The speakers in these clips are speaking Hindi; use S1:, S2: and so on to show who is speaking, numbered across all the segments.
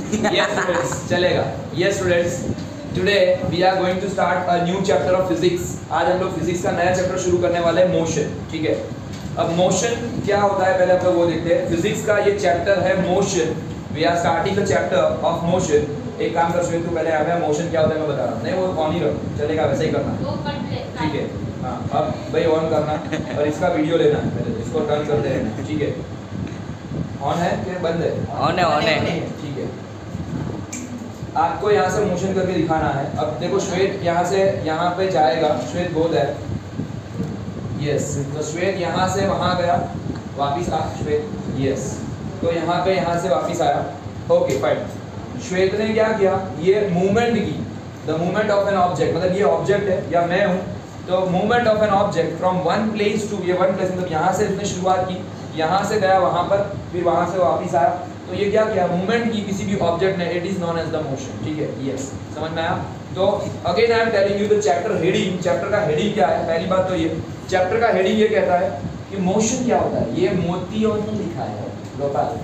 S1: Yes students, चलेगा. Yes students, today we are going to start a new chapter of physics. आज हम लोग फिजिक्स का नया चैप्टर शुरू करने वाले हैं, मोशन. ठीक है. अब मोशन क्या होता है पहले हम लोग वो देखते हैं. फिजिक्स का ये चैप्टर है motion. We are starting the chapter of motion. एक काम कर सकते हो पहले यहाँ पे मोशन क्या होता है मैं बता रहा हूँ. नहीं वो ऑन ही रहो, चलेगा वैसे ही करना. ठीक है. हाँ अब भाई ऑन करना और इसका वीडियो लेना है पहले. इसको टर्न करते रहना. ठीक है. ऑन है कि बंद है?
S2: ऑन है.
S1: ठीक है. आपको यहाँ से मोशन करके दिखाना है. अब देखो श्वेत यहाँ से यहाँ पे जाएगा. श्वेत बहुत है. यस. तो श्वेत यहाँ से वहाँ गया, वापिस आ. श्वेत यस. तो यहाँ पे यहाँ से वापिस आया. Okay fine. श्वेत ने क्या किया, ये मूवमेंट की. The movement of an object, मतलब ये ऑब्जेक्ट है या मैं हूँ, तो movement of an object from one place to, ये वन प्लेस मतलब यहाँ से इसने शुरुआत की, यहाँ से गया वहाँ पर, फिर वहाँ से वापिस आया. तो ये क्या किया, मूवमेंट की किसी भी ऑब्जेक्ट ने. It is known as the motion. ठीक है. यस समझ में आया. तो again I am telling you the chapter heading. Chapter का हेडिंग क्या है? पहली बात तो ये चैप्टर का हेडिंग ये कहता है कि मोशन क्या होता है. ये मोतियों ने लिखा है Gopal.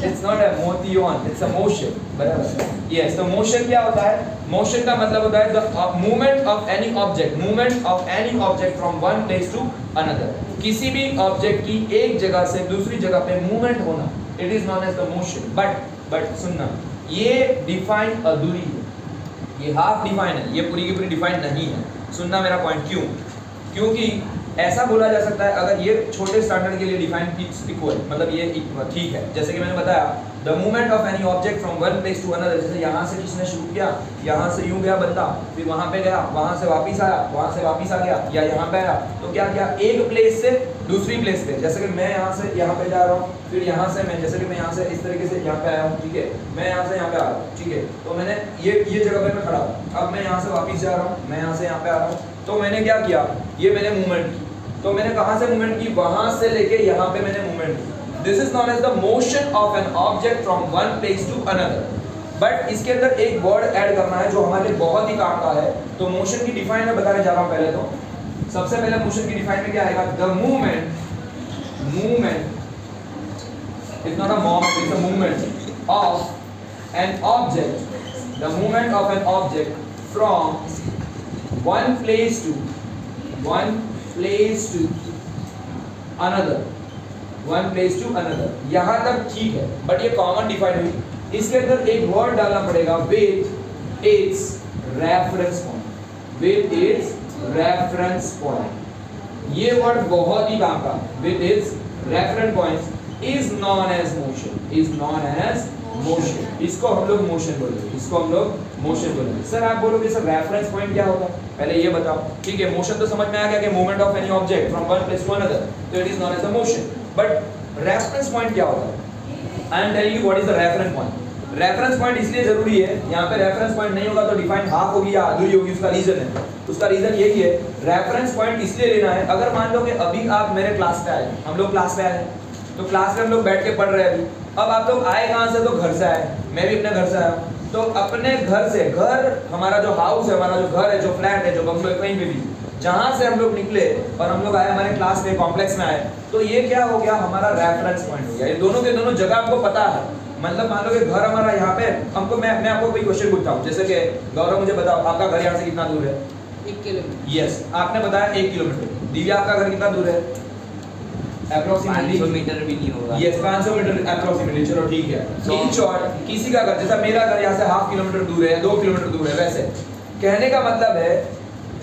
S1: It's not a motion, it's a motion. बराबर. Yes, तो motion क्या होता है? Motion का मतलब होता है the movement of any object, movement of any object from one place to another. किसी भी ऑब्जेक्ट की एक जगह से दूसरी जगह पे मूवमेंट होना, it is known as the motion. But सुनना, ये डिफाइन अधूरी है, ये हाफ डिफाइन है, ये पूरी की पूरी डिफाइन नहीं है. सुनना मेरा पॉइंट. क्यों? क्योंकि ऐसा बोला जा सकता है अगर ये छोटे स्टैंडर्ड के लिए डिफाइन इक्वल, मतलब ये ठीक है. जैसे कि मैंने बताया the movement of any object from one place to another. जैसे यहाँ से किसने शुरू किया, यहाँ से यूं गया बंदा, फिर वहाँ पे गया, वहाँ से वापिस आया, वहाँ से वापिस आ गया, या यहाँ पे आया. तो क्या किया, एक प्लेस से दूसरी प्लेस पे. जैसे कि मैं यहाँ से यहाँ पे जा रहा हूँ, फिर यहाँ से मैं, जैसे कि मैं यहाँ से इस तरीके से यहाँ पे आया हूँ. ठीक है. मैं यहाँ से यहाँ पे आ रहा हूँ. ठीक है. तो मैंने ये जगह पे मैं खड़ा हूँ. अब मैं यहाँ से वापिस जा रहा हूँ, मैं यहाँ से यहाँ पे आ रहा हूँ. तो मैंने क्या किया, ये मैंने मूवमेंट की. तो मैंने कहाँ से मूवमेंट की, वहां से लेके यहाँ पे मैंने मूवमेंट की. This is known as the motion of an object from one place to another. But इसके अंदर एक वर्ड ऐड करना है जो हमारे लिए बहुत ही काम का है. तो मोशन की डिफाइन मैं बताने जा रहा हूँ. पहले तो सबसे पहले मोशन की डिफाइन में क्या आएगा, the movement is not a moment, it's a movement of an object, the movement of an object from one place to another, one place to another. यहाँ तक ठीक है, बट ये कॉमन डिफाइन हुई. इसके अंदर एक वर्ड डालना पड़ेगा, with its reference point. with its reference point. ये वर्ड बहुत ही काम का. with its reference point is known as motion. is known as motion. इसको हम लोग मोशन बोलेंगे. इसको हम लोग मोशन बोलेंगे. सर आप बोलोगे सर रेफरेंस पॉइंट क्या होगा, पहले ये बताओ. ठीक है. मोशन तो समझ में आ गया कि movement of any object from one place to another, तो it is known as the motion. But reference point क्या होता है? I am telling you what is the reference point. Reference point इसलिए जरूरी है, यहाँ पे रेफरेंस पॉइंट नहीं होगा तो डिफाइन हाफ होगी या अधूरी होगी. उसका रीजन है, उसका रीजन यही है. रेफरेंस पॉइंट इसलिए लेना है, अगर मान लो कि अभी आप मेरे क्लास पे आए, हम लोग क्लास पे आए, तो क्लास में हम लोग बैठ के पढ़ रहे हैं अभी. अब आप लोग आए कहाँ से, तो घर से आए. मैं भी अपने घर से आया. तो अपने घर से, घर हमारा जो हाउस है, हमारा जो घर है, जो फ्लैट है, जो बंगलो है, कहीं पे भी जहाँ से हम लोग निकले और हम लोग आए हमारे क्लास में, कॉम्प्लेक्स में आए, तो ये क्या हो गया, हमारा रेफरेंस पॉइंट हो गया. ये दोनों के दोनों जगह हमको पता है. मतलब मान लो कि घर हमारा यहाँ पे, हमको मैं आपको कोई क्वेश्चन पूछता हूँ, जैसे कि गौरव मुझे बताओ आपका घर यहाँ से कितना दूर है?
S2: 1 किलोमीटर.
S1: यस आपने बताया 1 किलोमीटर. दिव्या आपका घर कितना दूर है? अप्रोक्सीमेटली
S2: 500 मीटर भी नहीं होगा.
S1: Yes 500 metre approximately. चलो ठीक है. इन शॉर्ट किसी का घर, जैसा मेरा घर यहाँ से हाफ किलोमीटर दूर है, 2 किलोमीटर दूर है, वैसे कहने का मतलब है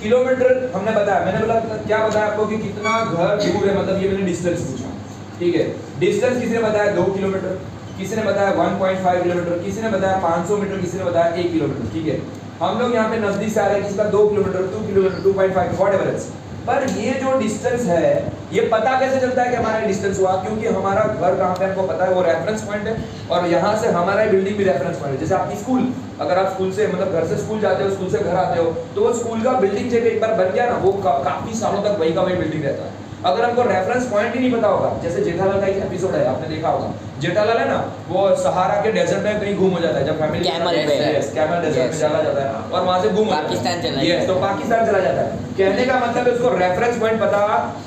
S1: किलोमीटर हमने बताया. मैंने बोला क्या बताया आपको कि कितना घर दूर है, मतलब ये मैंने डिस्टेंस पूछा. ठीक है. डिस्टेंस किसी ने बताया 2 किलोमीटर, किसी ने बताया 1.5 किलोमीटर, किसी ने बताया 500 मीटर, किसी ने बताया 1 किलोमीटर. ठीक है. हम लोग यहाँ पे नजदीक से आ रहे हैं, किसका 2 किलोमीटर, 2 किलोमीटर, 2.5, व्हाटएवर इट्स. पर ये जो डिस्टेंस है, ये पता कैसे चलता है कि हमारा डिस्टेंस हुआ? क्योंकि हमारा घर कहाँ पे हमको पता है, वो रेफरेंस पॉइंट है. और यहाँ से हमारा बिल्डिंग भी रेफरेंस पॉइंट है. जैसे आपकी स्कूल, अगर आप स्कूल से मतलब घर से स्कूल जाते हो, स्कूल से घर आते हो, तो वो स्कूल का बिल्डिंग जब एक बार बन गया ना, वो काफी सालों तक वही का वही बिल्डिंग रहता है. अगर हमको रेफरेंस पॉइंट ही नहीं पता होगा, जैसे जेठालाल का एक एपिसोड है आपने देखा होगा, जेठालाल है ना वो सहारा के डेजर्ट में कहीं घूम हो जाता है जब फैमिली
S2: कैमल पे,
S1: कैमल डेजर्ट में चला जाता है और वहां से घूम
S2: पाकिस्तान चला
S1: जाता है, तो पाकिस्तान चला जाता है। कहने का मतलब है उसको रेफरेंस पॉइंट पता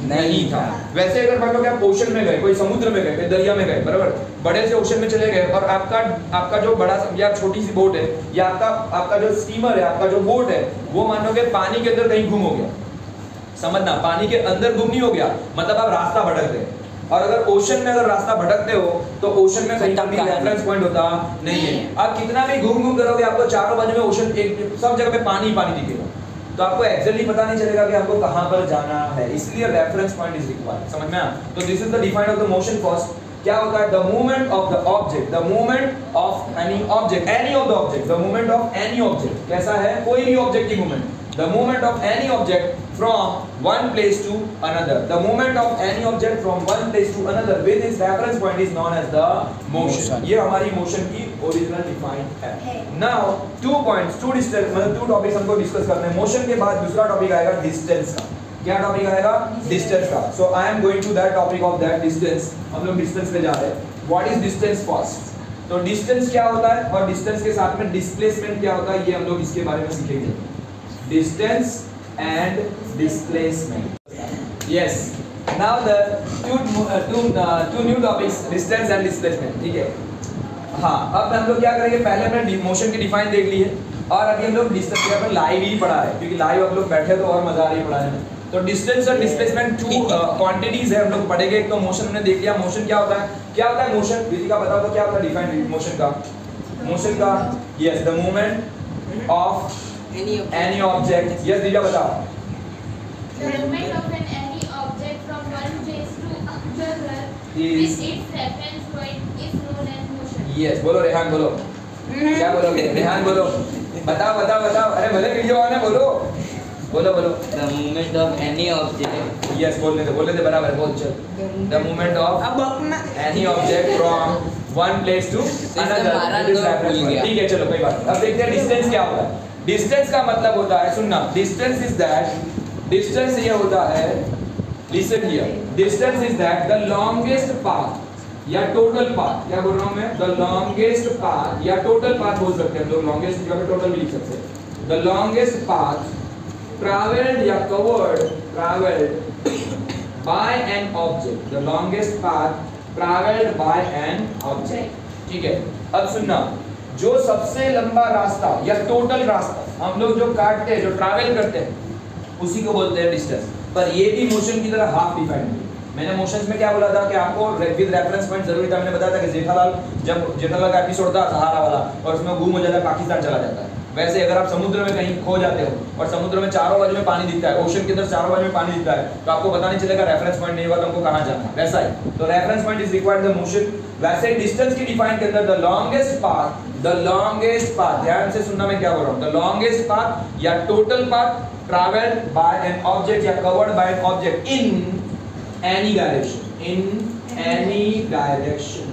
S1: नहीं था। वैसे अगर मान लो कि आप ओशन में गए, कोई समुद्र में गए, कोई दरिया में गए, बराबर, बड़े से ओशन में चले गए और आपका जो बड़ा या छोटी सी बोट है या आपका जो स्टीमर है, आपका जो बोट है, वो मान लो कि पानी के अंदर कहीं गुम हो गया, समझना, पानी के अंदर गुम नहीं हो गया, मतलब आप रास्ता भटक गए। और अगर ओशन में अगर रास्ता भटकते हो तो ओशन में कहीं भी रेफरेंस पॉइंट होता नहीं है। आप कितना भी घूम करोगे आपको चारों बाजू में ओशन, एक सब जगह पे पानी पानी दिखेगा, तो आपको एक्चुअली पता नहीं चलेगा कि आपको कहां पर जाना है, इसलिए रेफरेंस पॉइंट इज रिक्वायर्ड। समझ में आया? तो this is the define of the motion first. क्या होता है? The movement of the object, the movement of any object, any of the object, the movement of any object. कैसा है? कोई भी ऑब्जेक्ट की movement, the movement of any object from one place to another, the movement of any object from one place to another with its reference point is known as the motion। ये हमारी motion की ओरिजिनल डिफाइन है। Now two points, two distance, मतलब two टॉपिक्स हमको डिस्कस करने हैं। मोशन के बाद दूसरा टॉपिक आएगा डिस्टेंस का। क्या टॉपिक आएगा? डिस्टेंस का। So I am going to that topic of that distance। हम लोग डिस्टेंस पे जा रहे हैं। What is distance first? तो डिस्टेंस क्या होता है और डिस्टेंस के साथ में डिस्प्लेसमेंट क्या होता है, ये हम लोग इसके बारे में सीखेंगे। Distance and displacement. Yes. Now the two new topics, distance and displacement. ठीक है? हाँ, अब हम लोग क्या करेंगे, पहले हमने मोशन की डिफाइन देख ली है और अभी हम लोग डिस्टेंस के पर लाइव ही पढ़ा है, क्योंकि लाइव हम लोग बैठे तो और मजा आ रही पढ़ाने में। तो डिस्टेंस और डिस्प्लेसमेंट टू क्वांटिटीज है, हम लोग पढ़ेंगे। एक तो मोशन हमने देख लिया, मोशन क्या होता है, क्या होता है मोशन, विधि का बताओ तो क्या होता है डिफाइन मोशन का? मोशन का yes, the movement of any object। yes Divya बताओ।
S3: The movement of any object from one place to another
S1: is
S3: with its reference point is known as motion।
S1: yes बोलो रेहान, बोलो क्या बोलोगे? रेहान बोलो, बताओ बताओ बताओ, अरे भले वीडियो ऑन है, बोलो बोलो बोलो।
S2: The movement of any object।
S1: yes बोलने दे बराबर, बोल चल। The movement of any object from one place to another। ठीक है चलो कोई बात नहीं। अब देखते हैं डिस्टेंस क्या होता है। डिस्टेंस का मतलब होता है, सुनना, डिस्टेंस इज दैट, डिस्टेंस ये होता है, listen here, distance is that the longest path या टोटल पाथ। क्या बोल रहा हूं मैं? द लॉन्गेस्ट पाथ या टोटल पाथ बोल सकते हैं हम लोग, लॉन्गेस्ट की जगह टोटल भी लिख सकते हैं। द लॉन्गेस्ट पाथ ट्रैवल्ड या covered, travelled by an object, the longest path travelled by an object. ठीक है, अब सुनना, जो सबसे लंबा रास्ता या टोटल रास्ता हम लोग जो काटते हैं, जो ट्रैवल करते हैं, उसी को बोलते हैं डिस्टेंस। पर ये भी मोशन की तरह हाफ डिफाइंड है। मैंने मोशंस में क्या बोला था कि आपको विद रेफरेंस पॉइंट जरूरी था। मैंने बताया था कि जेठालाल का एपिसोड था सहारा वाला, और उसमें गुम हो जाता है, पाकिस्तान चला जाता है। वैसे अगर आप समुद्र में कहीं खो जाते हो और समुद्र में चारों बाजू में पानी दिखता है, ओशन के अंदर चारों बाजू में पानी दिखता है, तो आपको पता नहीं चलेगा, रेफरेंस पॉइंट नहीं होगा तो हमको कहां जाना है। वैसा ही तो reference point is required the motion. वैसे डिस्टेंस की डिफाइन के अंदर the longest path, the longest path, ध्यान से सुनना मैं क्या बोल रहा हूं, द लॉन्गेस्ट पाथ या total path travelled by an object या covered by an object in any direction, in any direction.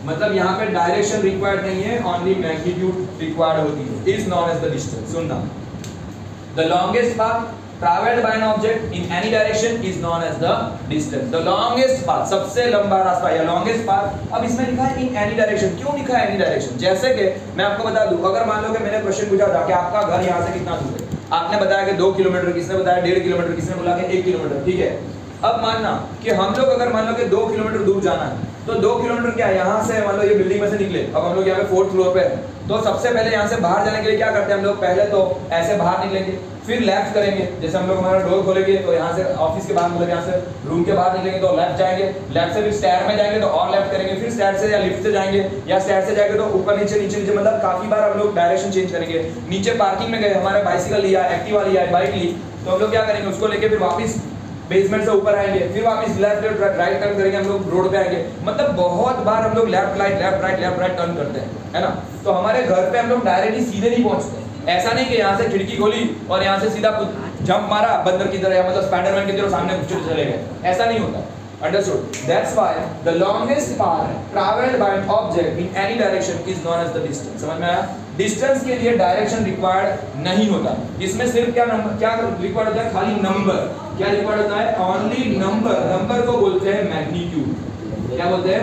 S1: मतलब यहाँ पे डायरेक्शन रिक्वायर्ड नहीं है, ओनली मैग्नीट्यूड रिक्वायर्ड होती है, is known as the distance. सुनना, the longest path travelled by an object in any direction is known as the distance. The longest path, सबसे लंबा रास्ता या लॉन्गेस्ट पाथ। अब इसमें लिखा है इन एनी डायरेक्शन, क्यों लिखा है एनी डायरेक्शन? जैसे कि मैं आपको बता दूं, अगर मान लो कि मैंने क्वेश्चन पूछा था कि आपका घर यहाँ से कितना दूर है, आपने बताया कि 2 किलोमीटर, किसने बताया 1.5 किलोमीटर, किसने बोला कि 1 किलोमीटर। ठीक है, अब मानना कि हम लोग अगर मान लो कि 2 किलोमीटर दूर जाना है, तो 2 किलोमीटर क्या, यहाँ से मान लो ये बिल्डिंग में से निकले, अब हम लोग यहाँ पे 4th फ्लोर पे है, तो सबसे पहले यहाँ से बाहर जाने के लिए क्या करते हैं हम लोग, पहले तो ऐसे बाहर निकलेंगे, फिर लेफ्ट करेंगे। जैसे हम लोग हमारा डोर खोलेंगे तो यहाँ से ऑफिस के बाहर, मतलब यहाँ से रूम के बाहर निकलेंगे तो लेफ्ट जाएंगे, लेफ्ट से फिर स्टेयर में जाएंगे तो और लेफ्ट करेंगे, फिर स्टेयर से या लिफ्ट से जाएंगे, या स्टेयर से जाएंगे तो ऊपर नीचे नीचे नीचे, मतलब काफी बार हम लोग डायरेक्शन चेंज करेंगे। नीचे पार्किंग में गए, हमारे बाइसिकल लिया, एक्टिवा लिया, बाइक ली, तो हम लोग क्या करेंगे, उसको लेके फिर वापस बेसमेंट से ऊपर आएंगे, फिर वापस लेफ्ट राइट टर्न करेंगे, हम लोग रोड पे आएंगे। मतलब बहुत बार हम लोग लेफ्ट राइट टर्न करते हैं, है ना। तो हमारे घर पे हम लोग डायरेक्टली सीधे नहीं पहुंचते। ऐसा नहीं कि यहाँ से खिड़की खोली और यहाँ से सीधा जंप मारा बंदर की तरह, मतलब स्पाइडरमैन की तरह सामने चले गए, ऐसा नहीं होता। Understood? That's why the longest path traveled by an object in any direction is known as the distance। समझ में आया? डिस्टेंस के लिए डायरेक्शन रिक्वायर्ड नहीं होता, इसमें सिर्फ क्या रिक्वायर्ड होता है, खाली नंबर, क्या रिक्वायर्ड होता है? ओनली नंबर, नंबर को बोलते हैं मैग्नीट्यूड। क्या बोलते हैं?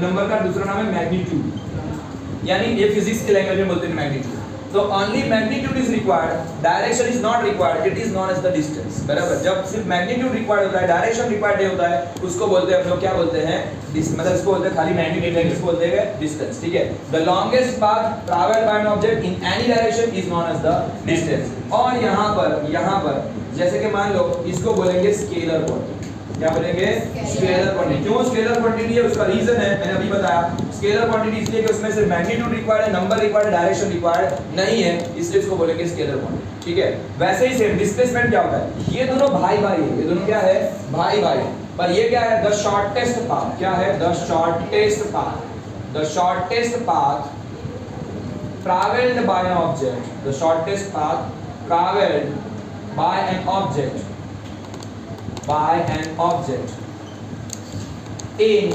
S1: नंबर का दूसरा नाम है मैग्नीट्यूड, यानी ये फिजिक्स के लैंग्वेज में बोलते हैं मैग्नीट्यूड। तो only magnitude is required, direction is not required, it is known as the distance. बराबर, जब सिर्फ मैग्नीट्यूड रिक्वायर्ड होता है, डायरेक्शन रिक्वायर्ड नहीं होता है, उसको बोलते हैं हम लोग क्या बोलते हैं? मतलब इसको बोलते हैं खाली मैग्नीट्यूड, इसको बोलते हैं डिस्टेंस। ठीक है, the longest path travelled by an object in any direction is known as the distance. और यहाँ पर जैसे कि मान लो इसको बोलेंगे स्केलर क्वांटिटी। क्या बोलेंगे? Scalar quantity. क्यों स्केलर क्वांटिटी है? उसका रीजन है, मैंने अभी बताया। स्केलर क्वांटिटी इसलिए कि उसमें सिर्फ मैग्नीट्यूड रिक्वायर्ड है, नंबर रिक्वायर्ड, डायरेक्शन रिक्वायर्ड नहीं है, इसलिए इसको बोलेंगे स्केलर क्वांटिटी। ठीक है, वैसे ही सेम डिस्प्लेसमेंट क्या होता है? ये दोनों भाई भाई है, ये दोनों क्या है? भाई भाई। पर ये क्या है? The shortest path. क्या है? The shortest path. The shortest path travelled by an object, the shortest path travelled by an object, by an object in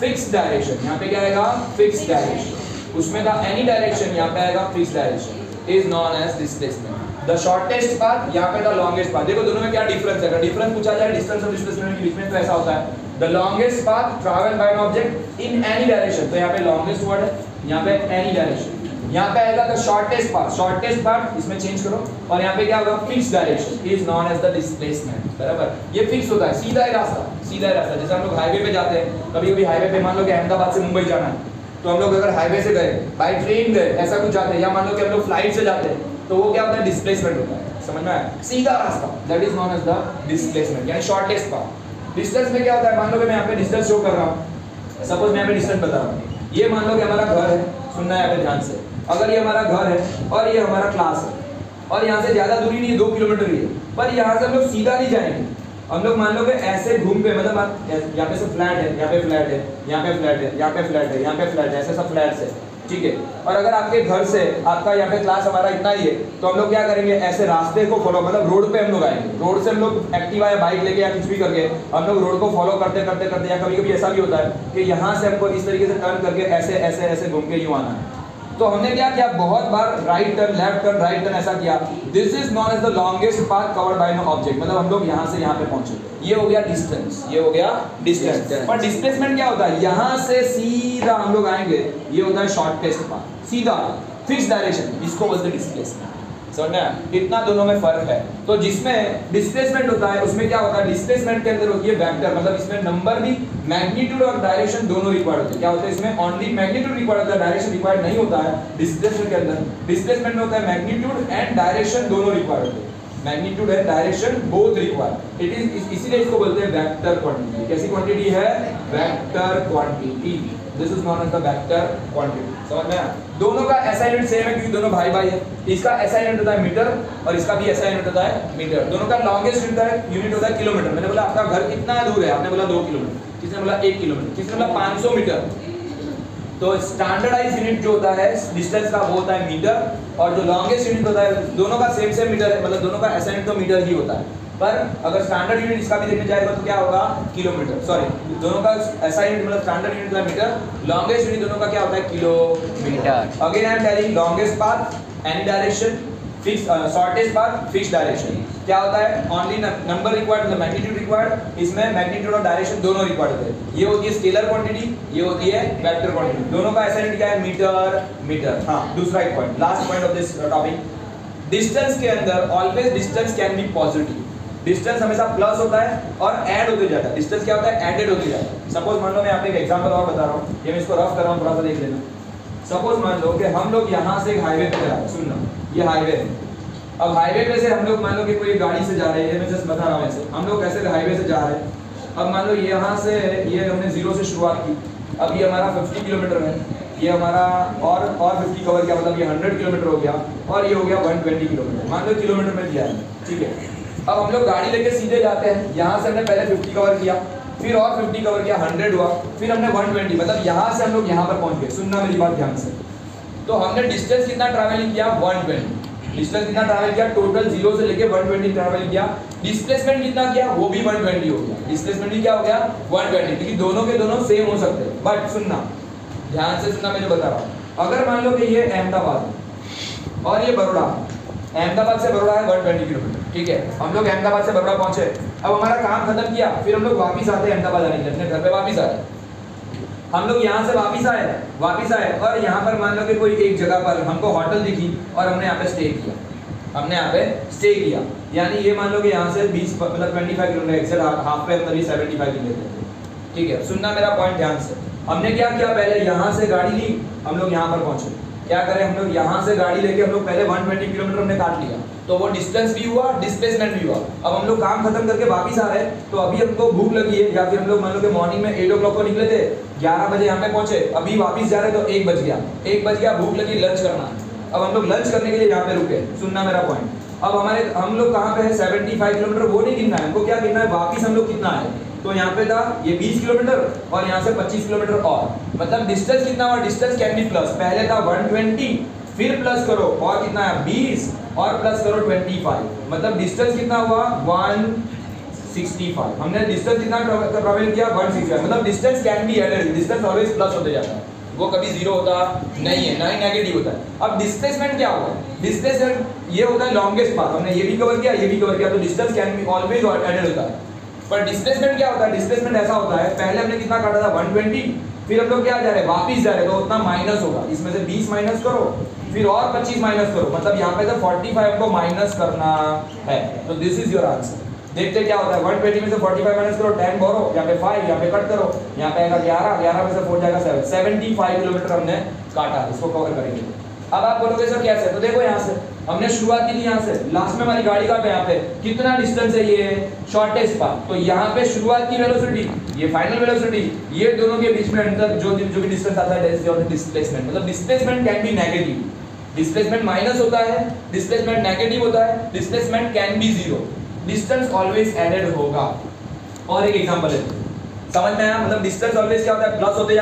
S1: fixed direction। यहाँ पे क्या आएगा? fixed direction। उसमें का any direction यहाँ पे आएगा fixed direction, is known as displacement। the shortest path यहाँ पे the longest path। देखो दोनों में क्या डिफरेंस है? अगर डिफरेंस पूछा जाए डिस्टेंस और डिस्प्लेसमेंट के बीच में तो ऐसा होता है the longest path traveled by an object in any direction। तो यहाँ पे longest वर्ड है, यहाँ पे any direction। यहाँ पे आएगा the shortest path, shortest path इसमें चेंज करो, और यहाँ पे क्या होगा? fixed direction is known as the displacement। बराबर, ये फिक्स होता है, सीधा ही रास्ता, सीधा ही रास्ता। जैसे हम लोग हाईवे पे जाते हैं, कभी-कभी हाईवे पे मान लो कि अहमदाबाद से मुंबई जाना है, तो हम लोग अगर हाईवे से गए, बाय ट्रेन गए, ऐसा कुछ जाते हैं, या मान लो कि हम लोग फ्लाइट से जाते हैं, तो वो क्या होता है? डिस्प्लेसमेंट होता है। समझ में आया? सीधा रास्ता, that is known as the displacement, यानी शॉर्टेस्ट पाथ। डिस्टेंस में क्या होता है? मान लो कि मैं यहाँ पे डिस्टेंस शो कर रहा हूँ, सपोज मैं यहाँ पे डिस्टेंस बता रहा हूँ, ये मान लो कि हमारा घर है, सुनना है यहाँ पे ध्यान से। अगर ये हमारा घर है और ये हमारा क्लास है, और यहाँ से ज्यादा दूरी नहीं है, 2 किलोमीटर ही है, पर यहाँ से हम लोग सीधा नहीं जाएंगे, हम लोग मान लो कि ऐसे घूम के, मतलब यहाँ पे से फ्लैट है, यहाँ पे फ्लैट है, यहाँ पे फ्लैट है, यहाँ पे फ्लैट है, यहाँ पे फ्लैट है, ऐसे सब फ्लैट्स है। ठीक है, और अगर आपके घर से आपका यहाँ पे क्लास हमारा इतना ही है, तो हम लोग क्या करेंगे? ऐसे रास्ते को फॉलो, मतलब रोड पे हम लोग आएंगे, रोड से हम लोग एक्टिवा या बाइक लेके या कुछ भी करके हम लोग रोड को फॉलो करते करते करते, या कभी कभी ऐसा भी होता है कि यहाँ से हमको इस तरीके से टर्न करके ऐसे ऐसे ऐसे घूम के यूँ आना है। तो हमने क्या किया? बहुत बार right turn, left turn, right turn ऐसा किया। This is known as the longest path covered by an object. मतलब हम लोग यहाँ से यहाँ पे पहुंचे, ये हो गया डिस्टेंस, ये हो गया डिस्टेंस। पर डिस्प्लेसमेंट क्या होता है? यहाँ से सीधा हम लोग आएंगे, ये होता है शॉर्टेस्ट पाथ, सीधा फिक्स डायरेक्शन, इसको बोलते हैं डिस्प्लेसमेंट। समझ में आया? इतना दोनों में फर्क है। तो जिसमें डिस्प्लेसमेंट होता है उसमें क्या होता है? डिस्प्लेसमेंट के अंदर होती है वेक्टर, मतलब इसमें नंबर भी, मैग्नीट्यूड और डायरेक्शन दोनों रिक्वायर्ड होते हैं। क्या होता है इसमें? ओनली मैग्नीट्यूड रिक्वायर्ड होता है, डायरेक्शन रिक्वायर्ड नहीं होता है डिस्प्लेसमेंट के अंदर। डिस्प्लेसमेंट में होता है मैग्नीट्यूड एंड डायरेक्शन दोनों रिक्वायर्ड होते हैं, magnitude and direction both required. It is, इसीलिए इसको बोलते हैं वेक्टर क्वांटिटी। कैसी क्वांटिटी है? Vector quantity. This is known as the vector quantity. समझ में आया? दोनों का SI यूनिट सेम है क्योंकि दोनों भाई भाई है। इसका SI यूनिट होता है मीटर और इसका भी SI यूनिट होता है मीटर। दोनों का लॉन्गेस्ट यूनिट होता है किलोमीटर। मैंने बोला आपका घर कितना दूर है, आपने बोला 2 किलोमीटर, किसने बोला 1 किलोमीटर, किसने बोला 500 मीटर। तो स्टैंडर्डाइज यूनिट जो होता है डिस्टेंस का वो होता है मीटर, और जो लॉन्गेस्ट यूनिट होता है, दोनों का सेम मीटर है, मतलब दोनों का SI यूनिट तो मीटर ही होता है। पर अगर स्टैंडर्ड यूनिट इसका भी देखने जाएगा तो क्या होगा? किलोमीटर। सॉरी, दोनों का SI यूनिट मतलब स्टैंडर्ड यूनिट होता है मीटर, लॉन्गेस्ट यूनिट दोनों का क्या होता है? Kilometre. Again I am telling longest path any direction, fix shortest path fix direction. क्या होता है? ओनली नंबर रिक्वायर्ड, मतलब मैग्नीट्यूड रिक्वायर्ड। इसमें मैग्नीट्यूड और डायरेक्शन दोनों रिक्वायर्ड होते हैं। ये होती है स्केलर क्वांटिटी, ये होती है वेक्टर क्वांटिटी। दोनों का SI यूनिट क्या है? Metre metre. हाँ, दूसरा एक point, last point of this topic, distance के अंदर always distance can be positive. Distance हमेशा प्लस होता है और ऐड होते जाता है। डिस्टेंस क्या होता है? एडेड होते जाता है। सपोज मान लो मैं आपको एक एग्जांपल और बता रहा हूँ, ये मैं इसको रफ कर रहा हूँ, थोड़ा सा देख लेना। सपोज मान लो कि हम लोग यहाँ से एक हाईवे पे जा रहे हैं, सुनना, ये हाईवे है। अब हाईवे पे से हम लोग मान लो कि कोई गाड़ी से जा रहे हैं, मैं जस्ट बता रहा हूँ ऐसे, हम लोग कैसे हाईवे से जा रहे हैं। अब मान लो यहाँ से ये हमने 0 से शुरुआत की, अब ये हमारा 50 किलोमीटर है, ये हमारा और 50 कवर किया, मतलब ये 100 किलोमीटर हो गया, और ये हो गया 120 किलोमीटर, मान लो किलोमीटर में दिया है, ठीक है। अब हम लोग गाड़ी लेके सीधे जाते हैं, यहाँ से हमने पहले 50 कवर किया, फिर और 50 कवर किया, 100 हुआ, फिर हमने 120, मतलब यहाँ से हम लोग यहाँ पर पहुँच गए। सुनना मेरी बात ध्यान से। तो हमने डिस्टेंस कितना ट्रैवलिंग किया? 120। डिस्टेंस कितना ट्रैवल किया? टोटल 0 से लेके 120 ट्रैवल किया। डिस्प्लेसमेंट कितना किया? वो भी 120 हो गया। डिस्प्लेसमेंट भी क्या हो गया? 120, क्योंकि दोनों के दोनों सेम हो सकते हैं। बट सुनना, ध्यान से सुनना, मैं जो बता रहा हूँ। अगर मान लो कि ये अहमदाबाद है और ये बड़ौदा, अहमदाबाद से बड़ौदा है 120 किलोमीटर, ठीक है, हम लोग अहमदाबाद से बड़ौदा पहुंचे, अब हमारा काम खत्म किया, फिर हम लोग वापस आते हैं अहमदाबाद आने के लिए, अपने घर पे वापस आए। हम लोग यहाँ से वापस आए और यहाँ पर मान लो कि कोई एक जगह पर हमको होटल दिखी और हमने यहाँ पे स्टे किया, यानी ये मान लो कि यहाँ से 20 मतलब 25 किलोमीटर एक्सेट हाफ पे मतलब 75 किलोमीटर। ठीक है, सुनना मेरा पॉइंट ध्यान से। हमने क्या किया, पहले यहाँ से गाड़ी ली, हम लोग यहाँ पर पहुंचे, क्या करें हम लोग यहाँ से गाड़ी लेके हम लोग पहले 120 किलोमीटर हमने काट लिया, तो वो डिस्टेंस भी हुआ, डिस्प्लेसमेंट भी हुआ। अब हम लोग काम खत्म करके वापस आ रहे हैं, तो अभी हमको भूख लगी है, या फिर हम लोग मान लो कि मॉर्निंग में 8 o'clock को निकले थे, 11 बजे यहाँ पे पहुंचे, अभी वापस जा रहे तो 1 बज गया, भूख लगी, लंच करना। अब हम लोग लंच करने के लिए यहाँ पे रुके, सुनना मेरा पॉइंट। अब हम लोग कहाँ पे है, 75 किलोमीटर, वो नहीं गिनना है हमको, क्या गिनना है वापस हम लोग कितना है। तो यहाँ पे था ये 20 किलोमीटर और यहाँ से 25 किलोमीटर और, मतलब डिस्टेंस कितना हुआ, डिस्टेंस कैन बी प्लस, पहले था 120, फिर प्लस करो और कितना है 20 और प्लस करो 25, मतलब डिस्टेंस कितना हुआ 165। हमने डिस्टेंस कितना ट्रैवल किया 165, मतलब distance can be added, distance always plus होते जाता है, वो कभी जीरो होता नहीं है, ना ही नेगेटिव होता है। अब डिस्प्लेसमेंट क्या होगा, डिस्प्लेसमेंट ये होता है लॉन्गेस्ट पाथ, हमने ये भी कवर किया, ये भी कवर किया, तो distance can be always added होता है। पर डिस्प्लेसमेंट क्या होता है, डिस्प्लेसमेंट ऐसा होता है, पहले हमने कितना काटा था 120, फिर हम लोग क्या जा रहे हैं वापस जा रहे हैं, तो उतना माइनस होगा, इसमें से 20 माइनस करो, फिर और 25 माइनस करो, मतलब यहाँ पे तो 45 को माइनस करना है। तो दिस इज योर आंसर। देखते क्या होता है, 120 में से 45 माइनस करो, 10 बोरो, यहाँ पे 5, यहाँ पे कट करो, यहाँ पे आएगा 11 में से 4 जाएगा 7, 75 किलोमीटर हमने काटा, इसको कवर करेंगे। अब आप बोलोगे सर कैसे, तो देखो यहाँ से हमने शुरुआत की थी, यहाँ से लास्ट में हमारी गाड़ी का यहाँ पे कितना डिस्टेंस है, ये शॉर्टेस्ट पाथ, तो यहाँ पे शुरुआत की वेलोसिटी, ये फाइनल वेलोसिटी, ये दोनों के बीच में अंतर जो भी डिस्टेंस आता है, डिस्प्लेसमेंट, मतलब displacement can be negative, displacement minus होता है, डिस्प्लेसमेंट नेगेटिव होता है, displacement can be zero, distance always added होगा। और एक एग्जांपल है, समझ में आया, मतलब डिस्टेंस ऑलवेज क्या होता है, प्लस होते